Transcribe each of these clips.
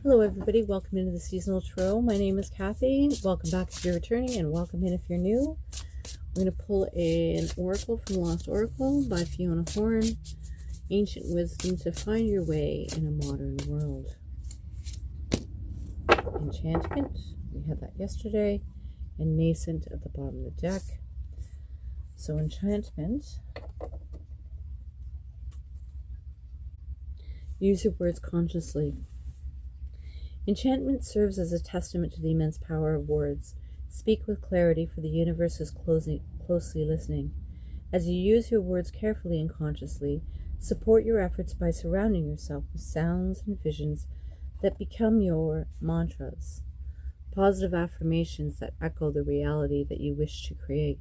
Hello everybody, welcome into the Seasonal Tarot. My name is Kathy. Welcome back if you're returning and welcome in if you're new. We're going to pull an oracle from Lost Oracle by Fiona Horn. Ancient Wisdom to find your way in a modern world. Enchantment, we had that yesterday. And Nascent at the bottom of the deck. So enchantment. Use your words consciously. Enchantment serves as a testament to the immense power of words. Speak with clarity, for the universe is closely listening. As you use your words carefully and consciously, support your efforts by surrounding yourself with sounds and visions that become your mantras, positive affirmations that echo the reality that you wish to create.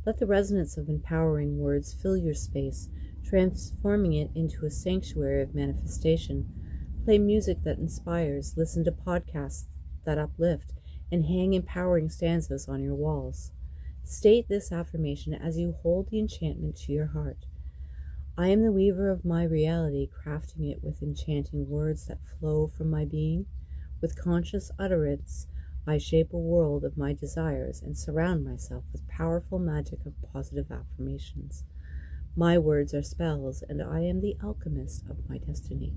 Let the resonance of empowering words fill your space, transforming it into a sanctuary of manifestation. Play music that inspires, listen to podcasts that uplift, and hang empowering stanzas on your walls. State this affirmation as you hold the enchantment to your heart. I am the weaver of my reality, crafting it with enchanting words that flow from my being. With conscious utterance, I shape a world of my desires and surround myself with powerful magic of positive affirmations. My words are spells, and I am the alchemist of my destiny.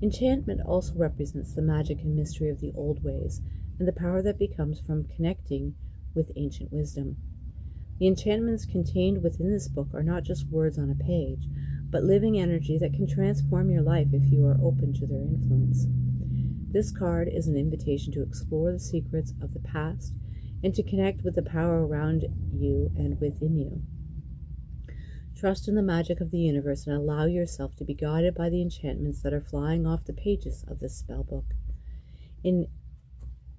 Enchantment also represents the magic and mystery of the old ways and the power that becomes from connecting with ancient wisdom. The enchantments contained within this book are not just words on a page, but living energy that can transform your life if you are open to their influence. This card is an invitation to explore the secrets of the past and to connect with the power around you and within you. Trust in the magic of the universe and allow yourself to be guided by the enchantments that are flying off the pages of this spell book. In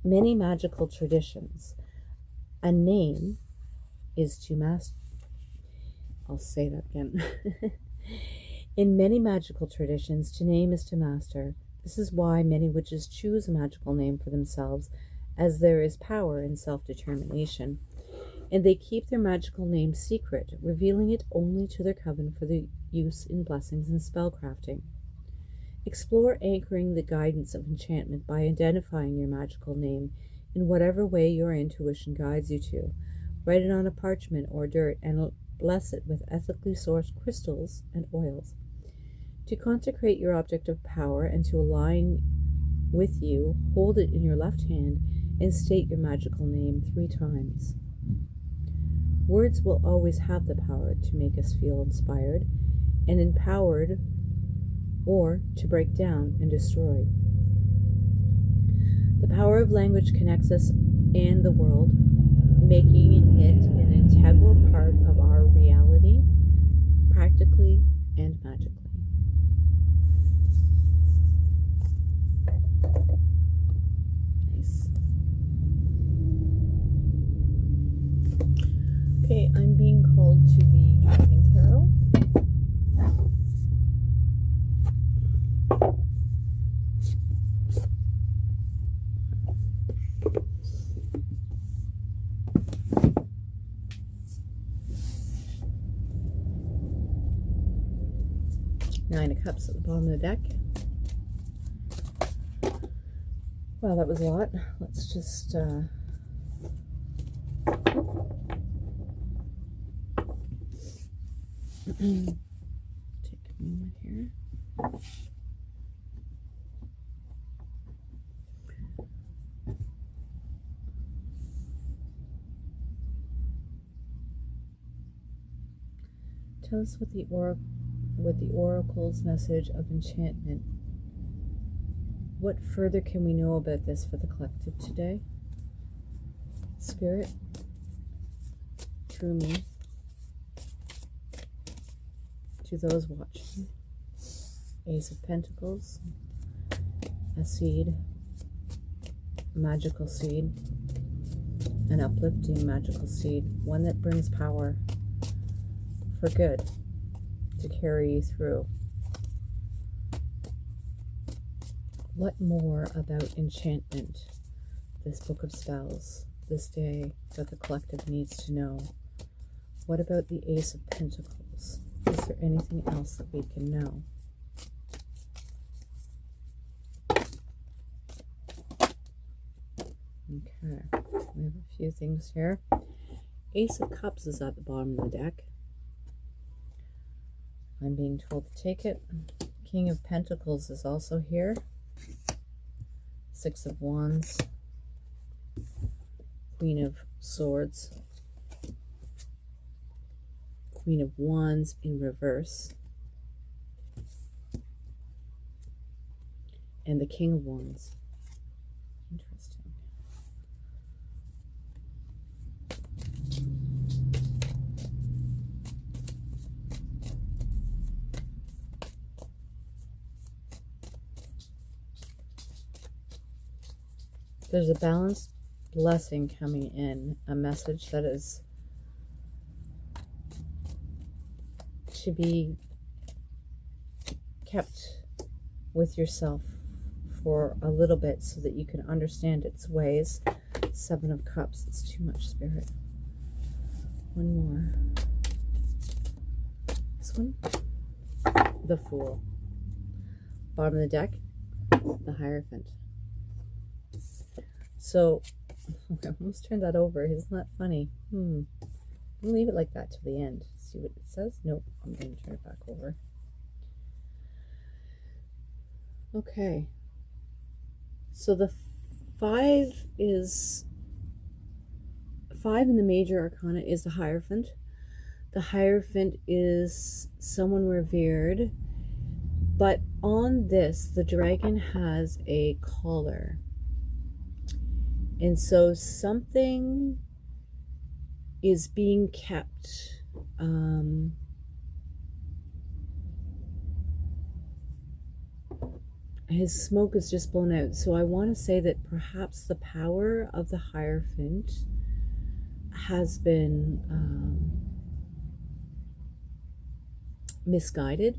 many magical traditions, a name is to master. I'll say that again. In many magical traditions, to name is to master. This is why many witches choose a magical name for themselves, as there is power in self-determination. And they keep their magical name secret, revealing it only to their coven for the use in blessings and spellcrafting. Explore anchoring the guidance of enchantment by identifying your magical name in whatever way your intuition guides you to. Write it on a parchment or dirt and bless it with ethically sourced crystals and oils. To consecrate your object of power and to align with you, hold it in your left hand and state your magical name 3 times. Words will always have the power to make us feel inspired and empowered, or to break down and destroy. The power of language connects us and the world, making it an integral part of our reality, practically and magically. Nice. Okay, I'm being called to the Dragon Tarot. Nine of Cups at the bottom of the deck. Wow, that was a lot. Let's just take a moment here. Tell us what the oracle's message of enchantment. What further can we know about this for the collective today? Spirit, through me, to those watching. Ace of Pentacles, a seed, a magical seed, an uplifting magical seed, one that brings power for good to carry you through. What more about enchantment, this book of spells, this day that the collective needs to know? What about the Ace of Pentacles? Is there anything else that we can know? Okay, we have a few things here. Ace of Cups is at the bottom of the deck. I'm being told to take it. King of Pentacles is also here. Six of Wands. Queen of Swords. Queen of Wands in reverse. And the King of Wands. Interesting. There's a balanced blessing coming in, a message that is to be kept with yourself for a little bit so that you can understand its ways. Seven of Cups, it's too much, Spirit. One more. This one. The Fool. Bottom of the deck, the Hierophant. So, I almost turned that over. Isn't that funny? I'll leave it like that till the end. See what it says? Nope, I'm going to turn it back over. Okay. So the 5 in the major arcana is the Hierophant. The Hierophant is someone revered, but on this, the dragon has a collar. And so something is being kept. His smoke is just blown out. So I want to say that perhaps the power of the Hierophant has been misguided.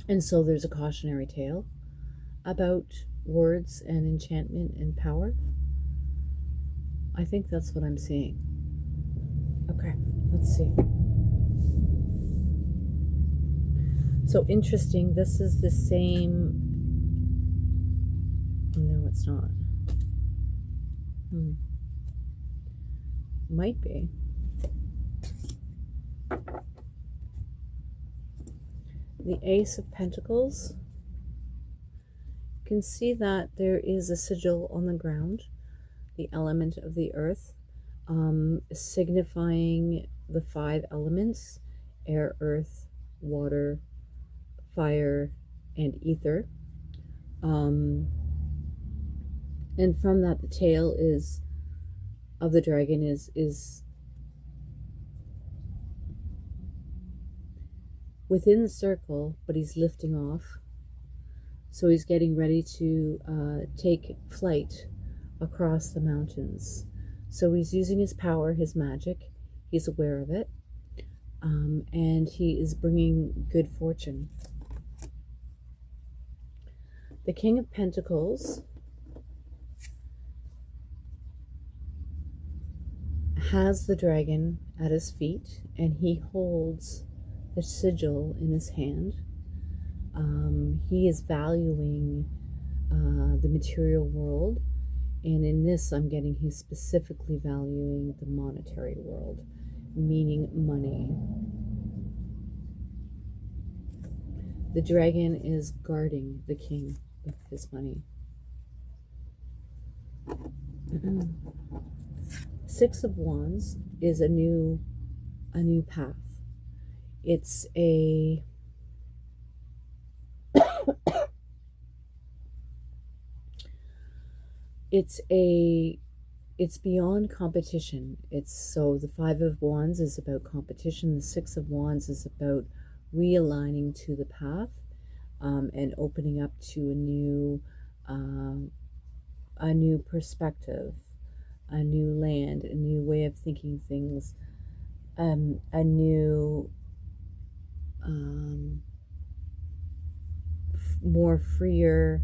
And so there's a cautionary tale about words and enchantment and power. I think that's what I'm seeing. Okay, let's see. So interesting, this is the same. No, it's not. Might be. The Ace of Pentacles. You can see that there is a sigil on the ground, the element of the earth, signifying the 5 elements: air, earth, water, fire, and ether. And from that, the tail of the dragon is within the circle, but he's lifting off. So he's getting ready to take flight across the mountains. So he's using his power, his magic. He's aware of it. And he is bringing good fortune. The King of Pentacles has the dragon at his feet, and he holds the sigil in his hand. He is valuing the material world, and in this I'm getting he's specifically valuing the monetary world, meaning money. The dragon is guarding the king with his money. Six of Wands is a new path. It's a it's beyond competition. So the 5 of Wands is about competition. The 6 of Wands is about realigning to the path, and opening up to a new perspective, a new land, a new way of thinking things, a new more freer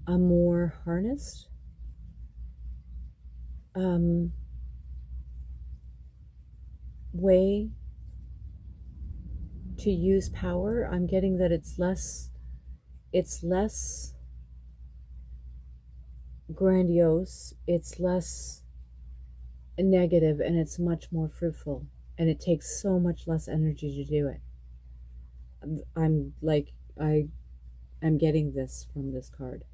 a more harnessed way to use power, I'm getting that it's less grandiose, it's less negative, and it's much more fruitful, and it takes so much less energy to do it. I'm getting this from this card.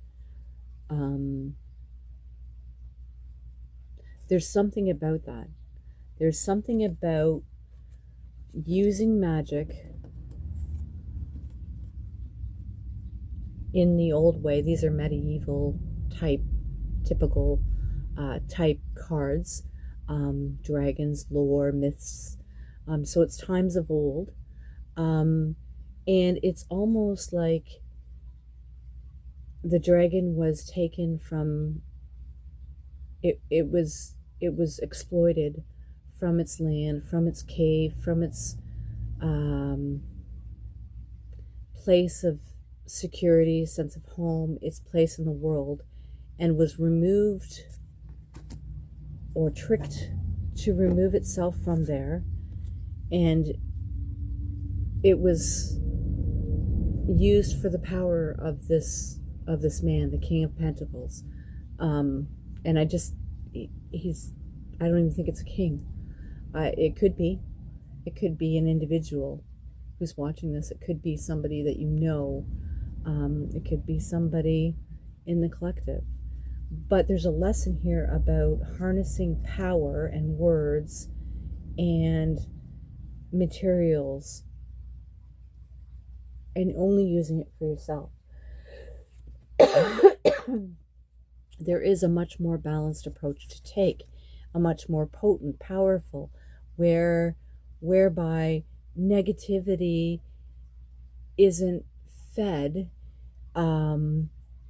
There's something about that. There's something about using magic in the old way. These are medieval typical type cards, dragons, lore, myths. So it's times of old, and it's almost like the dragon was taken from it was exploited from its land, from its cave, from its place of security, sense of home, its place in the world, and was removed or tricked to remove itself from there. And it was used for the power of this man, the King of Pentacles. And I don't even think it's a king. It could be an individual who's watching this. It could be somebody that you know. It could be somebody in the collective. But there's a lesson here about harnessing power and words and materials and only using it for yourself. There is a much more balanced approach to take, a much more potent, powerful, whereby negativity isn't fed,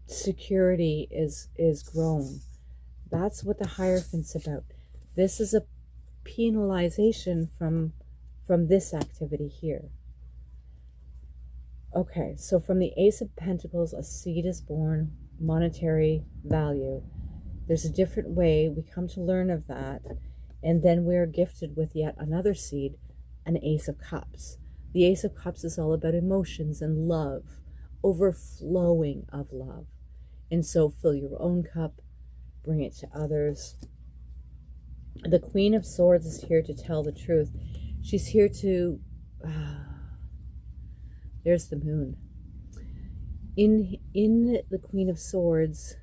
security is grown. That's what the Hierophant's about. This is a penalization from this activity here. Okay, so from the Ace of Pentacles, a seed is born, monetary value. There's a different way. We come to learn of that, and then we're gifted with yet another seed, an Ace of Cups. The Ace of Cups is all about emotions and love, overflowing of love. And so fill your own cup, bring it to others. The Queen of Swords is here to tell the truth. She's here to... there's the moon. In the Queen of Swords,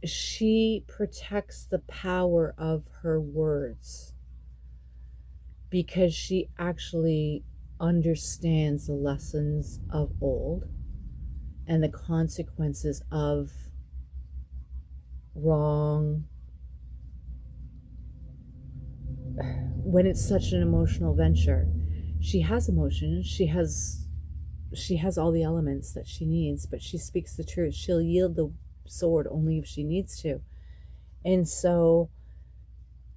she protects the power of her words because she actually understands the lessons of old and the consequences of wrong. When it's such an emotional venture, she has emotion, she has all the elements that she needs, but she speaks the truth. She'll yield the sword only if she needs to. And so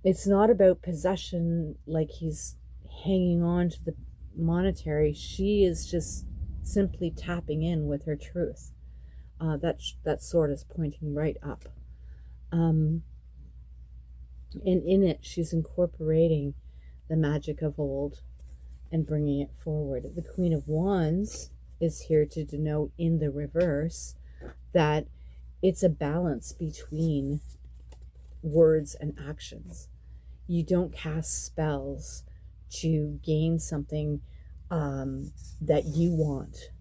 it's not about possession, like he's hanging on to the monetary. She is just simply tapping in with her truth. That sword is pointing right up. And in it, she's incorporating the magic of old and bringing it forward. The Queen of Wands is here to denote in the reverse that it's a balance between words and actions. You don't cast spells to gain something that you want.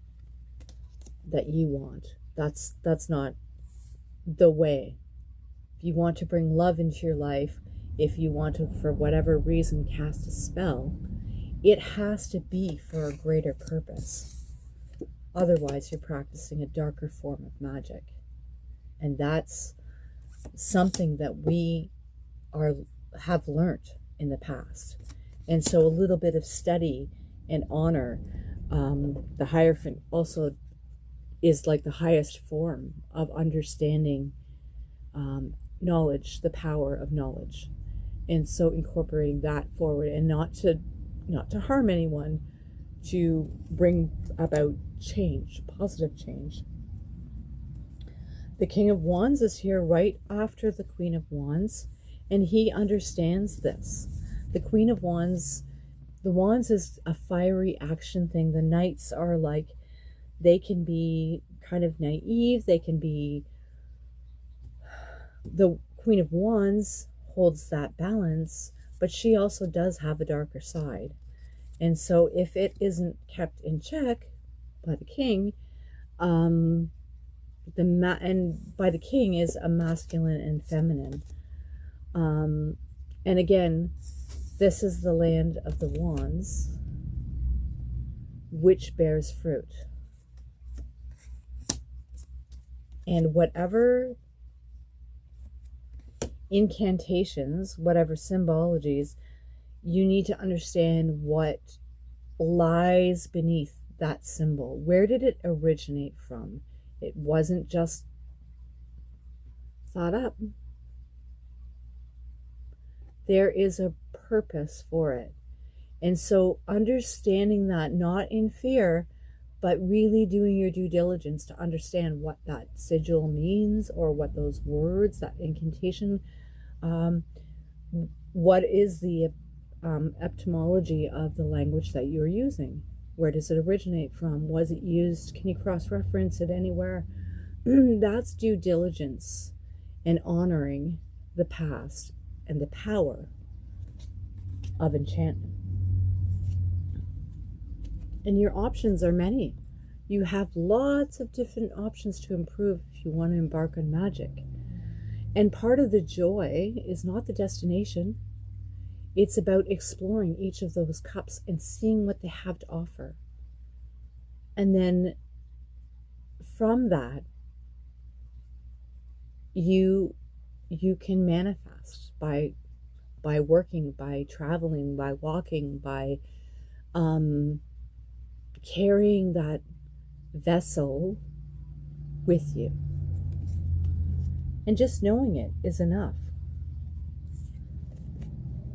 That's not the way. If you want to bring love into your life, if you want to, for whatever reason, cast a spell, it has to be for a greater purpose. Otherwise, you're practicing a darker form of magic. And that's something that we have learned in the past. And so a little bit of study and honor. The Hierophant also is like the highest form of understanding knowledge, the power of knowledge. And so incorporating that forward, and not to harm anyone, to bring about change, positive change. The King of Wands is here right after the Queen of Wands, and he understands this. The Queen of Wands, the Wands is a fiery action thing. The Knights are like, they can be kind of naive. They can be, the Queen of Wands holds that balance, but she also does have a darker side. And so if it isn't kept in check by the king, and by the king is a masculine and feminine. And again, this is the land of the wands, which bears fruit. And whatever incantations, whatever symbologies, you need to understand what lies beneath that symbol. Where did it originate from? It wasn't just thought up. There is a purpose for it. And so understanding that, not in fear, but really doing your due diligence to understand what that sigil means, or what those words, that incantation, what is the etymology of the language that you're using? Where does it originate from? Was it used? Can you cross-reference it anywhere? That's due diligence and honoring the past and the power of enchantment. And your options are many. You have lots of different options to improve if you want to embark on magic. And part of the joy is not the destination. It's about exploring each of those cups and seeing what they have to offer. And then from that, you can manifest by working, by traveling, by walking, by carrying that vessel with you. And just knowing it is enough.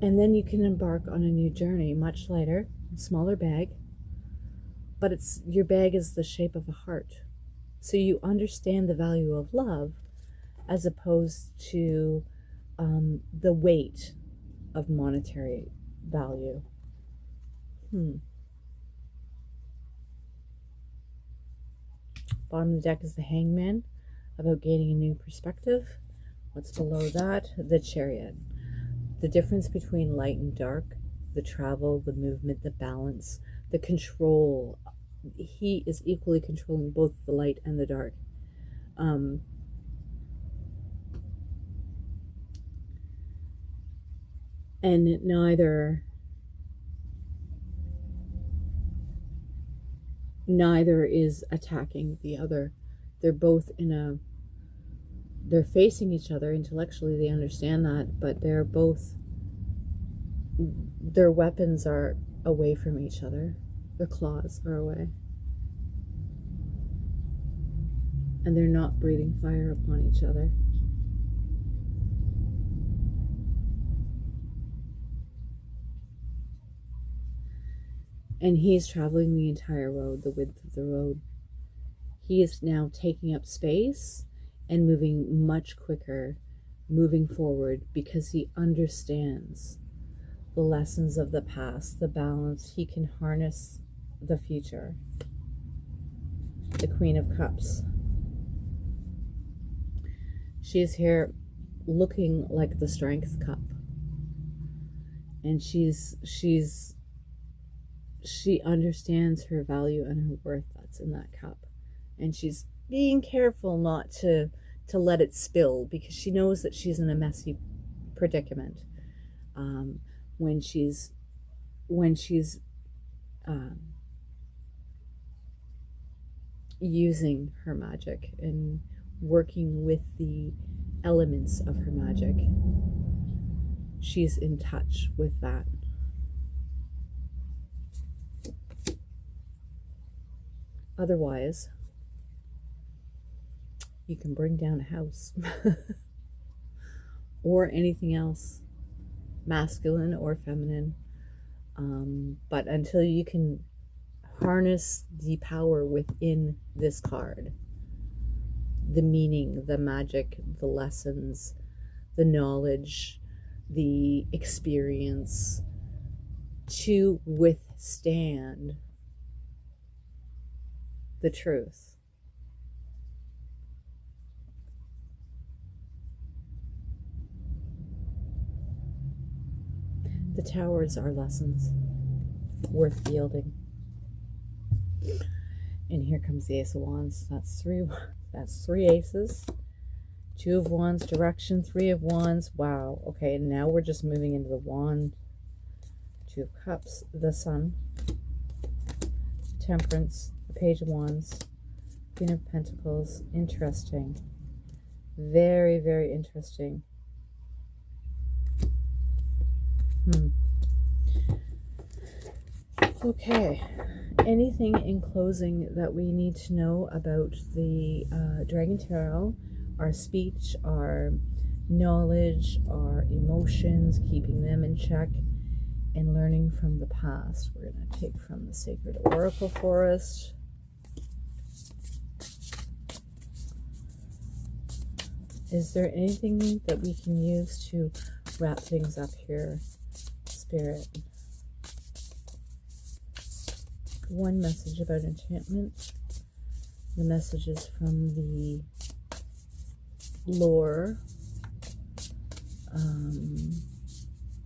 And then you can embark on a new journey, much lighter, smaller bag, but your bag is the shape of a heart. So you understand the value of love as opposed to the weight of monetary value. Bottom of the deck is the Hangman, about gaining a new perspective. What's below that? The Chariot. The difference between light and dark, the travel, the movement, the balance, the control. He is equally controlling both the light and the dark. And neither is attacking the other. They're both they're facing each other intellectually, they understand that, but their weapons are away from each other. Their claws are away. And they're not breathing fire upon each other. And he's traveling the entire road, the width of the road. He is now taking up space and moving much quicker, moving forward, because he understands the lessons of the past, the balance. He can harness the future. The Queen of Cups. She is here looking like the Strength Cup. And she understands her value and her worth that's in that cup. And she's being careful not to let it spill, because she knows that she's in a messy predicament when she's using her magic and working with the elements of her magic. She's in touch with that. Otherwise, you can bring down a house or anything else, masculine or feminine. But until you can harness the power within this card, the meaning, the magic, the lessons, the knowledge, the experience, to withstand the truth. The towers are lessons worth yielding. And here comes the Ace of Wands. That's three aces. 2 of Wands, direction, 3 of Wands. Wow. Okay, and now we're just moving into the Wand. 2 of Cups, the Sun, Temperance, the Page of Wands, Queen of Pentacles. Interesting. Very, very interesting. Okay. Anything in closing that we need to know about the Dragon Tarot? Our speech, our knowledge, our emotions, keeping them in check, and learning from the past. We're going to take from the Sacred Oracle Forest. Is there anything that we can use to wrap things up here, Spirit? One message about enchantment. The messages from the lore.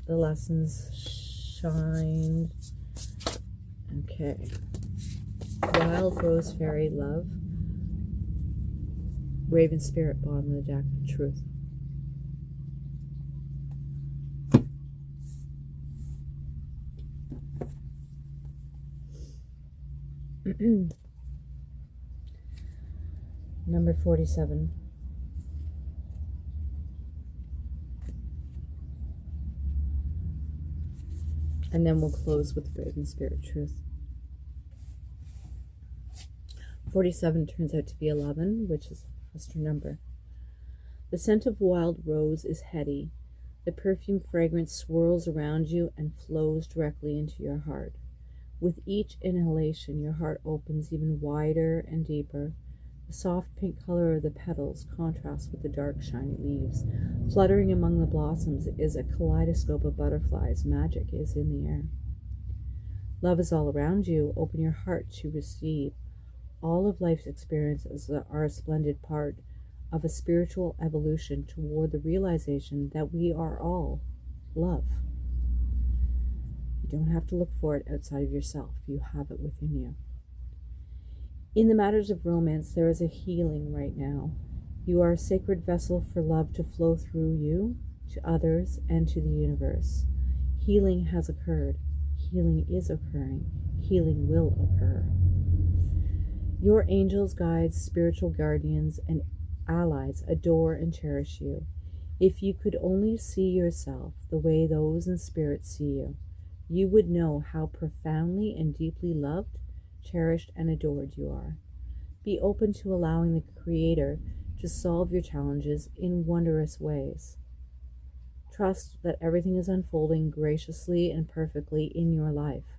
The lessons shined. Okay. Wild Rose Fairy Love. Raven Spirit, bottom of the deck. Truth. Number 47. And then we'll close with Raven Spirit Truth. 47 turns out to be 11, which is a cluster number. The scent of wild rose is heady. The perfume fragrance swirls around you and flows directly into your heart. With each inhalation, your heart opens even wider and deeper. The soft pink color of the petals contrasts with the dark, shiny leaves. Fluttering among the blossoms is a kaleidoscope of butterflies. Magic is in the air. Love is all around you. Open your heart to receive. All of life's experiences are a splendid part of a spiritual evolution toward the realization that we are all love. You don't have to look for it outside of yourself. You have it within you. In the matters of romance, there is a healing right now. You are a sacred vessel for love to flow through you, to others, and to the universe. Healing has occurred. Healing is occurring. Healing will occur. Your angels, guides, spiritual guardians, and allies adore and cherish you. If you could only see yourself the way those in spirit see you, you would know how profoundly and deeply loved, cherished, and adored you are. Be open to allowing the Creator to solve your challenges in wondrous ways. Trust that everything is unfolding graciously and perfectly in your life.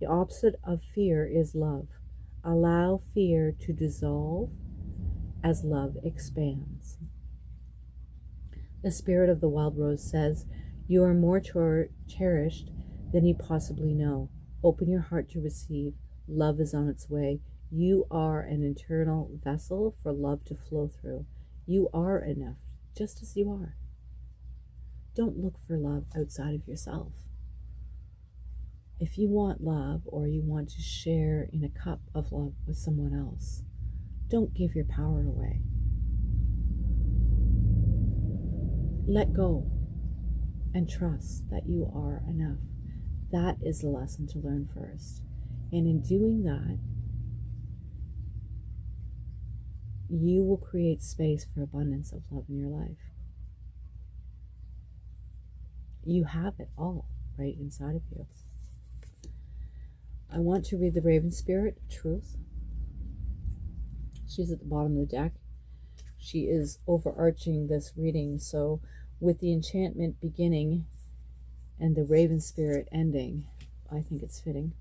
The opposite of fear is love. Allow fear to dissolve as love expands. The spirit of the wild rose says, you are more cherished than you possibly know. Open your heart to receive. Love is on its way. You are an eternal vessel for love to flow through. You are enough, just as you are. Don't look for love outside of yourself. If you want love, or you want to share in a cup of love with someone else, don't give your power away. Let go and trust that you are enough. That is the lesson to learn first. And in doing that, you will create space for abundance of love in your life. You have it all right inside of you. I want to read the Raven Spirit, Truth. She's at the bottom of the deck. She is overarching this reading, so with the enchantment beginning and the Raven Spirit ending, I think it's fitting.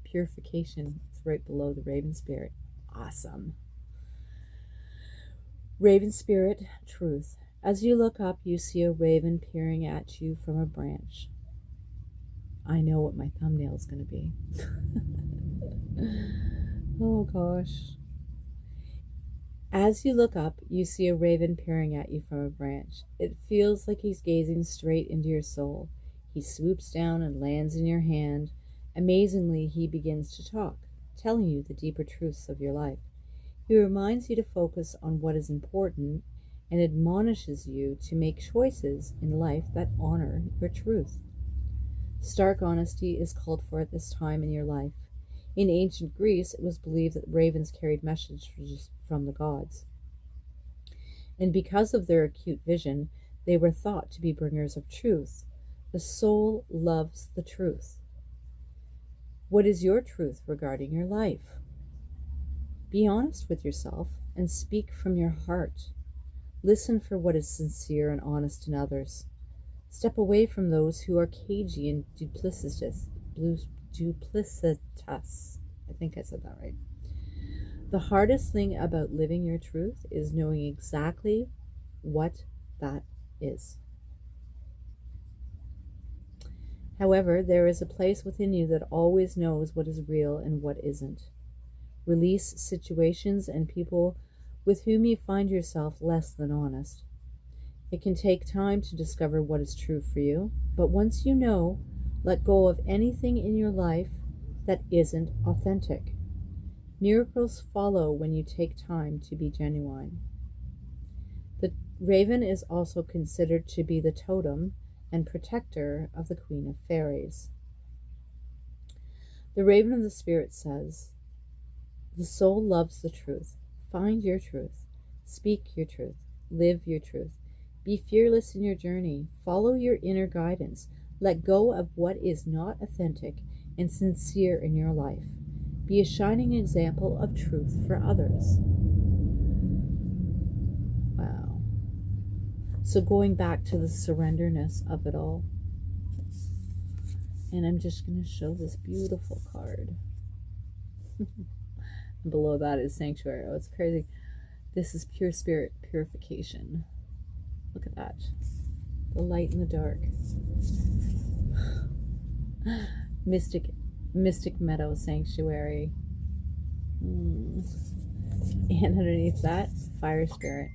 Purification is right below the Raven Spirit. Awesome. Raven Spirit, Truth. As you look up, you see a raven peering at you from a branch. I know what my thumbnail is going to be. Oh gosh. As you look up, you see a raven peering at you from a branch. It feels like he's gazing straight into your soul. He swoops down and lands in your hand. Amazingly, he begins to talk, telling you the deeper truths of your life. He reminds you to focus on what is important and admonishes you to make choices in life that honor your truth. Stark honesty is called for at this time in your life. In ancient Greece, it was believed that ravens carried messages from the gods. And because of their acute vision, they were thought to be bringers of truth. The soul loves the truth. What is your truth regarding your life? Be honest with yourself and speak from your heart. Listen for what is sincere and honest in others. Step away from those who are cagey and duplicitous. I think I said that right. The hardest thing about living your truth is knowing exactly what that is. However, there is a place within you that always knows what is real and what isn't. Release situations and people with whom you find yourself less than honest. It can take time to discover what is true for you, but once you know, let go of anything in your life that isn't authentic. Miracles follow when you take time to be genuine. The raven is also considered to be the totem and protector of the Queen of Fairies. The raven of the spirit says, the soul loves the truth. Find your truth. Speak your truth. Live your truth. Be fearless in your journey. Follow your inner guidance. Let go of what is not authentic and sincere in your life. Be a shining example of truth for others. Wow. So going back to the surrenderness of it all. And I'm just going to show this beautiful card. Below that is sanctuary. Oh, it's crazy. This is pure spirit purification. Look at that. The light and the dark. Mystic Meadow Sanctuary. And underneath that, Fire Spirit.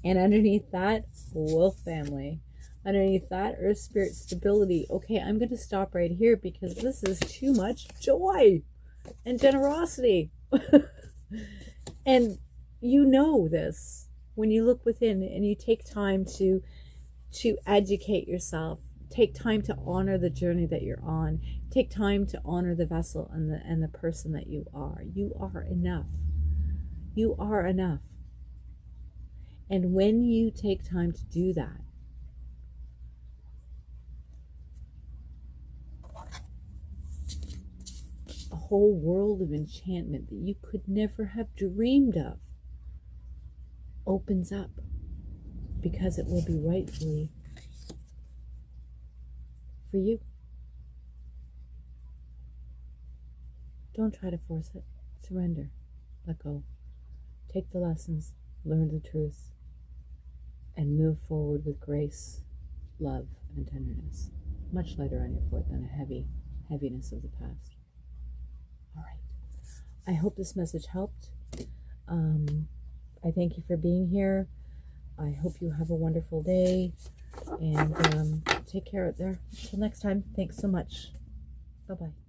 And underneath that, Wolf Family. Underneath that, Earth Spirit Stability. Okay, I'm going to stop right here because this is too much joy and generosity. And you know this when you look within and you take time to educate yourself. Take time to honor the journey that you're on. Take time to honor the vessel and the person that you are. You are enough. You are enough. And when you take time to do that, a whole world of enchantment that you could never have dreamed of opens up, because it will be rightfully for you. Don't try to force it. Surrender. Let go. Take the lessons, learn the truth, and move forward with grace, love, and tenderness. Much lighter on your foot than a heaviness of the past. All right. I hope this message helped. I thank you for being here. I hope you have a wonderful day. And take care out there. Until next time, thanks so much. Bye-bye.